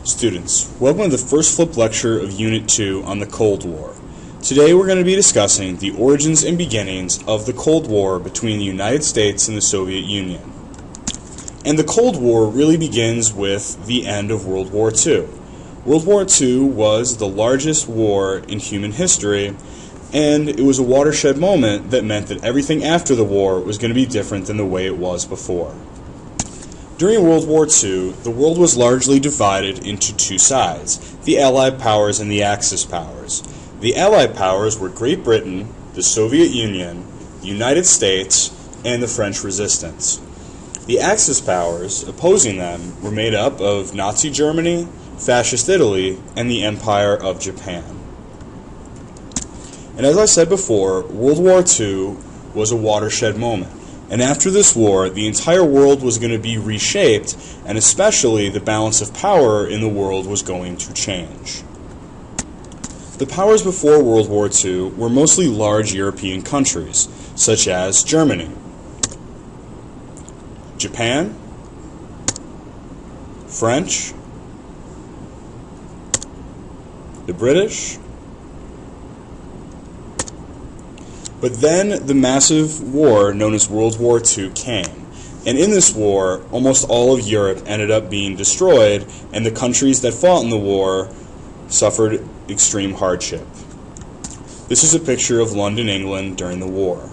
Students, welcome to the first flip lecture of Unit 2 on the Cold War. Today we're going to be discussing the origins and beginnings of the Cold War between the United States and the Soviet Union. And the Cold War really begins with the end of World War II. World War II was the largest war in human history, and it was a watershed moment that meant that everything after the war was going to be different than the way it was before. During World War II, the world was largely divided into two sides, the Allied powers and the Axis powers. The Allied powers were Great Britain, the Soviet Union, the United States, and the French resistance. The Axis powers, opposing them, were made up of Nazi Germany, Fascist Italy, and the Empire of Japan. And as I said before, World War II was a watershed moment. And after this war, the entire world was going to be reshaped, and especially the balance of power in the world was going to change. The powers before World War II were mostly large European countries, such as Germany, Japan, French, the British. But then the massive war known as World War II came. And in this war, almost all of Europe ended up being destroyed, and the countries that fought in the war suffered extreme hardship. This is a picture of London, England during the war.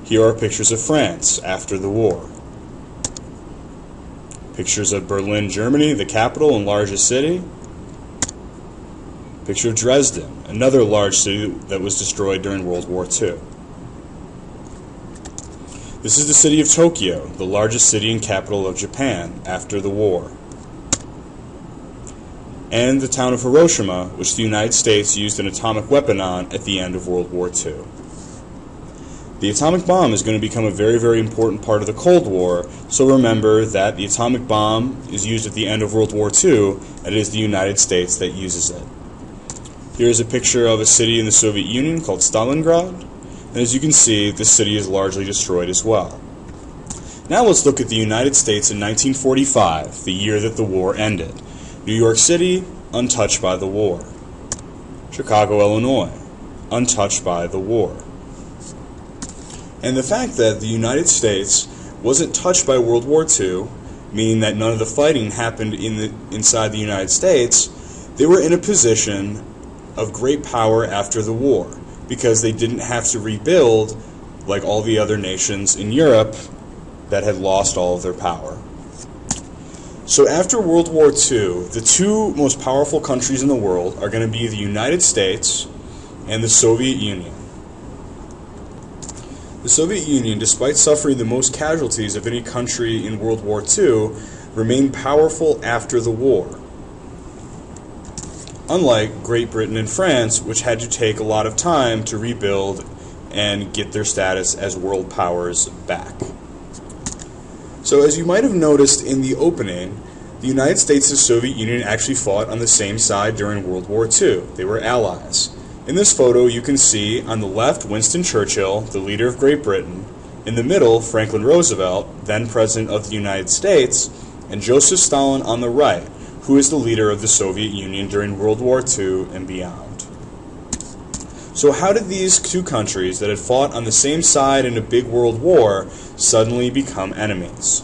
Here are pictures of France after the war. Pictures of Berlin, Germany, the capital and largest city. Picture of Dresden, another large city that was destroyed during World War II. This is the city of Tokyo, the largest city and capital of Japan after the war. And the town of Hiroshima, which the United States used an atomic weapon on at the end of World War II. The atomic bomb is going to become a very, very important part of the Cold War, so remember that the atomic bomb is used at the end of World War II, and it is the United States that uses it. Here's a picture of a city in the Soviet Union called Stalingrad, and as you can see, this city is largely destroyed as well. Now let's look at the United States in 1945, the year that the war ended. New York City, untouched by the war. Chicago, Illinois, untouched by the war. And the fact that the United States wasn't touched by World War II, meaning that none of the fighting happened inside the United States, they were in a position of great power after the war, because they didn't have to rebuild like all the other nations in Europe that had lost all of their power. So after World War II, the two most powerful countries in the world are going to be the United States and the Soviet Union. The Soviet Union, despite suffering the most casualties of any country in World War II, remained powerful after the war. Unlike Great Britain and France, which had to take a lot of time to rebuild and get their status as world powers back. So as you might have noticed in the opening, the United States and the Soviet Union actually fought on the same side during World War II. They were allies. In this photo you can see on the left Winston Churchill, the leader of Great Britain, in the middle Franklin Roosevelt, then President of the United States, and Joseph Stalin on the right, who is the leader of the Soviet Union during World War II and beyond. So how did these two countries that had fought on the same side in a big world war suddenly become enemies?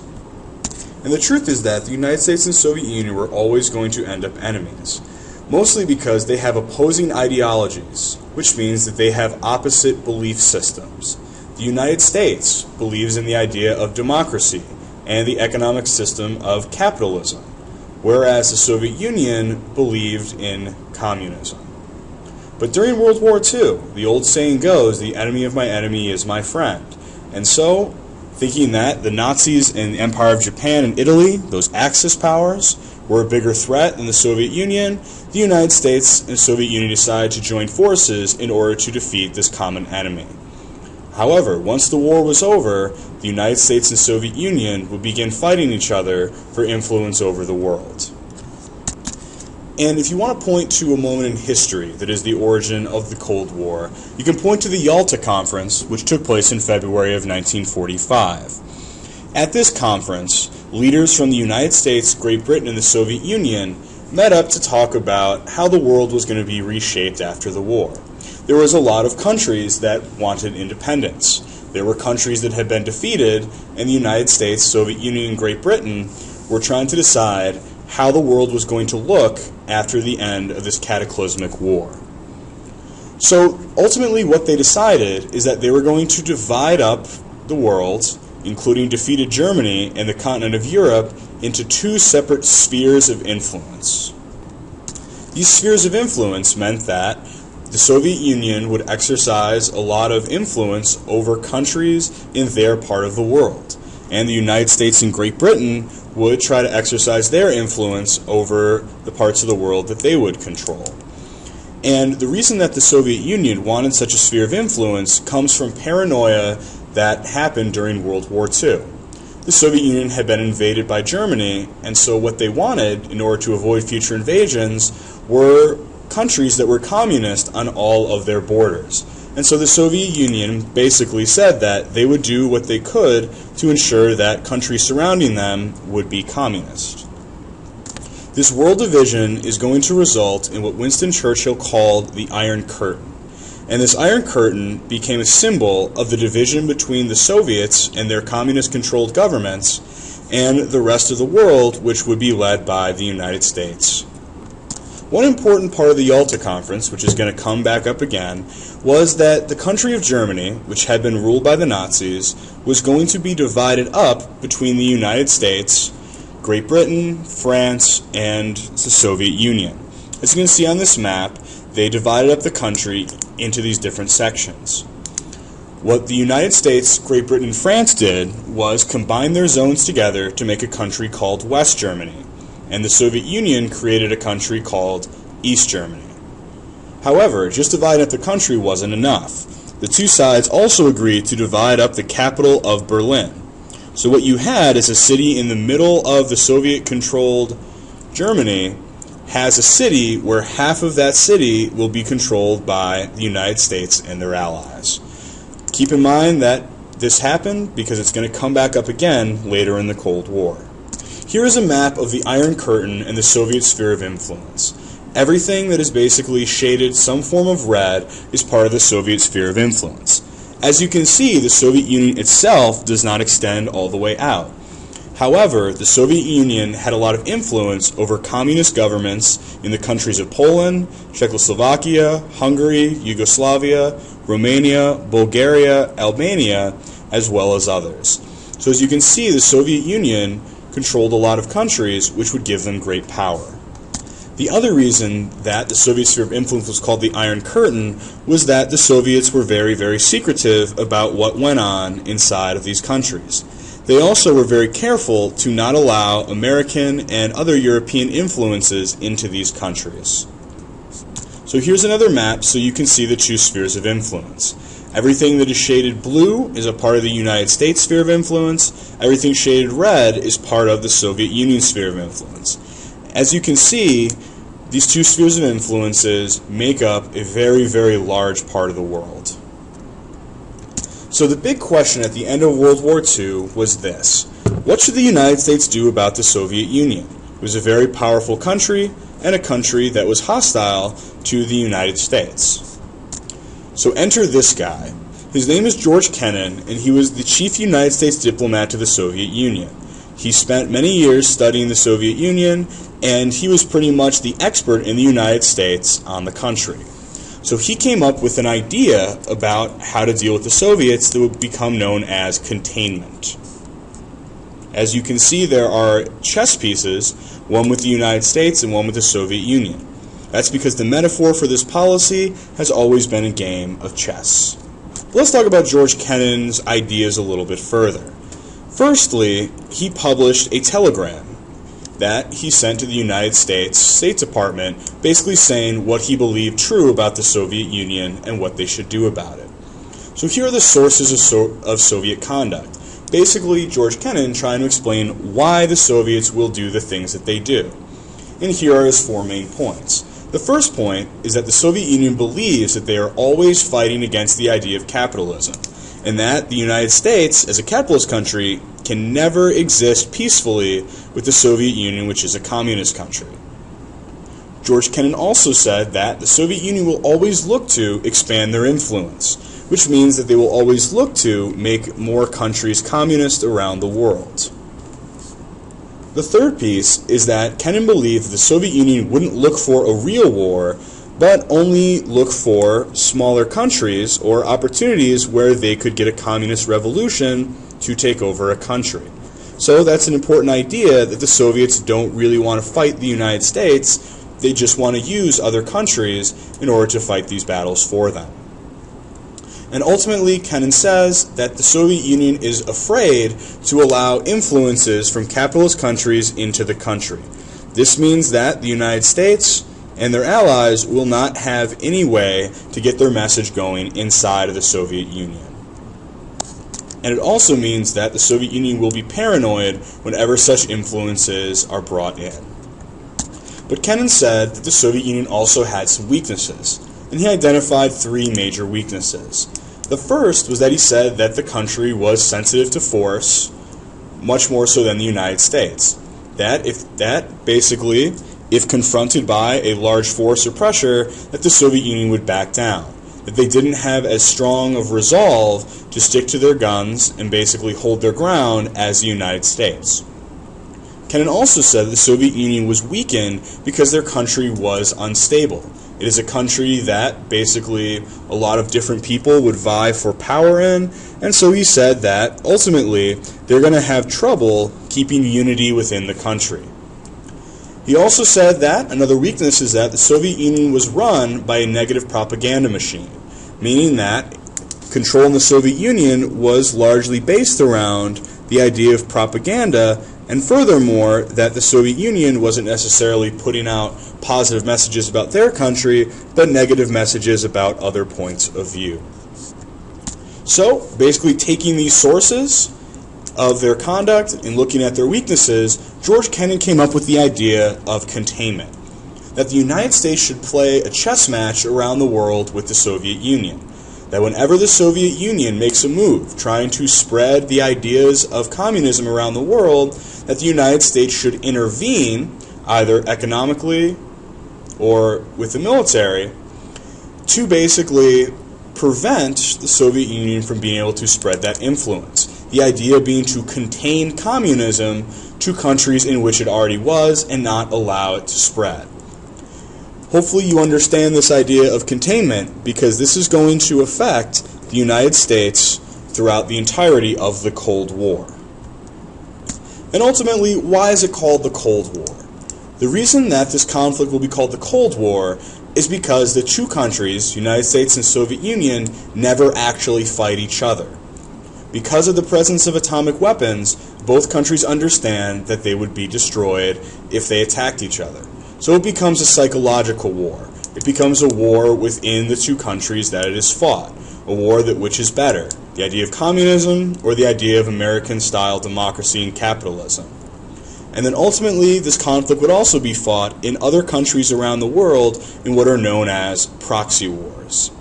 And the truth is that the United States and the Soviet Union were always going to end up enemies, mostly because they have opposing ideologies, which means that they have opposite belief systems. The United States believes in the idea of democracy and the economic system of capitalism, whereas the Soviet Union believed in communism. But during World War II, the old saying goes, the enemy of my enemy is my friend. And so, thinking that the Nazis and the Empire of Japan and Italy, those Axis powers, were a bigger threat than the Soviet Union, the United States and the Soviet Union decided to join forces in order to defeat this common enemy. However, once the war was over, the United States and the Soviet Union would begin fighting each other for influence over the world. And if you want to point to a moment in history that is the origin of the Cold War, you can point to the Yalta Conference, which took place in February of 1945. At this conference, leaders from the United States, Great Britain, and the Soviet Union met up to talk about how the world was going to be reshaped after the war. There was a lot of countries that wanted independence. There were countries that had been defeated, and the United States, Soviet Union, and Great Britain were trying to decide how the world was going to look after the end of this cataclysmic war. So ultimately what they decided is that they were going to divide up the world, including defeated Germany and the continent of Europe, into two separate spheres of influence. These spheres of influence meant that the Soviet Union would exercise a lot of influence over countries in their part of the world, and the United States and Great Britain would try to exercise their influence over the parts of the world that they would control. And the reason that the Soviet Union wanted such a sphere of influence comes from paranoia that happened during World War II. The Soviet Union had been invaded by Germany, and so what they wanted, in order to avoid future invasions, were countries that were communist on all of their borders. And so the Soviet Union basically said that they would do what they could to ensure that countries surrounding them would be communist. This world division is going to result in what Winston Churchill called the Iron Curtain. And this Iron Curtain became a symbol of the division between the Soviets and their communist-controlled governments and the rest of the world, which would be led by the United States. One important part of the Yalta Conference, which is going to come back up again, was that the country of Germany, which had been ruled by the Nazis, was going to be divided up between the United States, Great Britain, France, and the Soviet Union. As you can see on this map, they divided up the country into these different sections. What the United States, Great Britain, and France did was combine their zones together to make a country called West Germany, and the Soviet Union created a country called East Germany. However, just dividing up the country wasn't enough. The two sides also agreed to divide up the capital of Berlin. So what you had is a city in the middle of the Soviet-controlled Germany has a city where half of that city will be controlled by the United States and their allies. Keep in mind that this happened because it's going to come back up again later in the Cold War. Here is a map of the Iron Curtain and the Soviet sphere of influence. Everything that is basically shaded some form of red is part of the Soviet sphere of influence. As you can see, the Soviet Union itself does not extend all the way out. However, the Soviet Union had a lot of influence over communist governments in the countries of Poland, Czechoslovakia, Hungary, Yugoslavia, Romania, Bulgaria, Albania, as well as others. So as you can see, the Soviet Union controlled a lot of countries, which would give them great power. The other reason that the Soviet sphere of influence was called the Iron Curtain was that the Soviets were very, very secretive about what went on inside of these countries. They also were very careful to not allow American and other European influences into these countries. So here's another map so you can see the two spheres of influence. Everything that is shaded blue is a part of the United States sphere of influence. Everything shaded red is part of the Soviet Union sphere of influence. As you can see, these two spheres of influences make up a very, very large part of the world. So the big question at the end of World War II was this: what should the United States do about the Soviet Union? It was a very powerful country and a country that was hostile to the United States. So enter this guy. His name is George Kennan, and he was the chief United States diplomat to the Soviet Union. He spent many years studying the Soviet Union, and he was pretty much the expert in the United States on the country. So he came up with an idea about how to deal with the Soviets that would become known as containment. As you can see, there are chess pieces, one with the United States and one with the Soviet Union. That's because the metaphor for this policy has always been a game of chess. Let's talk about George Kennan's ideas a little bit further. Firstly, he published a telegram that he sent to the United States State Department, basically saying what he believed true about the Soviet Union and what they should do about it. So here are the sources of Soviet conduct. Basically, George Kennan trying to explain why the Soviets will do the things that they do. And here are his four main points. The first point is that the Soviet Union believes that they are always fighting against the idea of capitalism, and that the United States, as a capitalist country, can never exist peacefully with the Soviet Union, which is a communist country. George Kennan also said that the Soviet Union will always look to expand their influence, which means that they will always look to make more countries communist around the world. The third piece is that Kennan believed that the Soviet Union wouldn't look for a real war, but only look for smaller countries or opportunities where they could get a communist revolution to take over a country. So that's an important idea, that the Soviets don't really want to fight the United States. They just want to use other countries in order to fight these battles for them. And ultimately, Kennan says that the Soviet Union is afraid to allow influences from capitalist countries into the country. This means that the United States and their allies will not have any way to get their message going inside of the Soviet Union. And it also means that the Soviet Union will be paranoid whenever such influences are brought in. But Kennan said that the Soviet Union also had some weaknesses, and he identified three major weaknesses. The first was that he said that the country was sensitive to force, much more so than the United States. If confronted by a large force or pressure, that the Soviet Union would back down. That they didn't have as strong of resolve to stick to their guns and basically hold their ground as the United States. Kennan also said the Soviet Union was weakened because their country was unstable. It is a country that basically a lot of different people would vie for power in, and so he said that ultimately they're going to have trouble keeping unity within the country. He also said that another weakness is that the Soviet Union was run by a negative propaganda machine, meaning that control in the Soviet Union was largely based around the idea of propaganda, and furthermore, that the Soviet Union wasn't necessarily putting out positive messages about their country, but negative messages about other points of view. So, basically taking these sources of their conduct and looking at their weaknesses, George Kennan came up with the idea of containment, that the United States should play a chess match around the world with the Soviet Union, that whenever the Soviet Union makes a move trying to spread the ideas of communism around the world, that the United States should intervene, either economically or with the military, to basically prevent the Soviet Union from being able to spread that influence. The idea being to contain communism to countries in which it already was and not allow it to spread. Hopefully you understand this idea of containment, because this is going to affect the United States throughout the entirety of the Cold War. And ultimately, why is it called the Cold War? The reason that this conflict will be called the Cold War is because the two countries, United States and Soviet Union, never actually fight each other. Because of the presence of atomic weapons, both countries understand that they would be destroyed if they attacked each other. So it becomes a psychological war. It becomes a war within the two countries that it is fought. A war which is better, the idea of communism or the idea of American-style democracy and capitalism. And then ultimately, this conflict would also be fought in other countries around the world in what are known as proxy wars.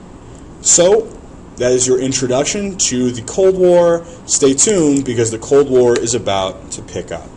So, that is your introduction to the Cold War. Stay tuned, because the Cold War is about to pick up.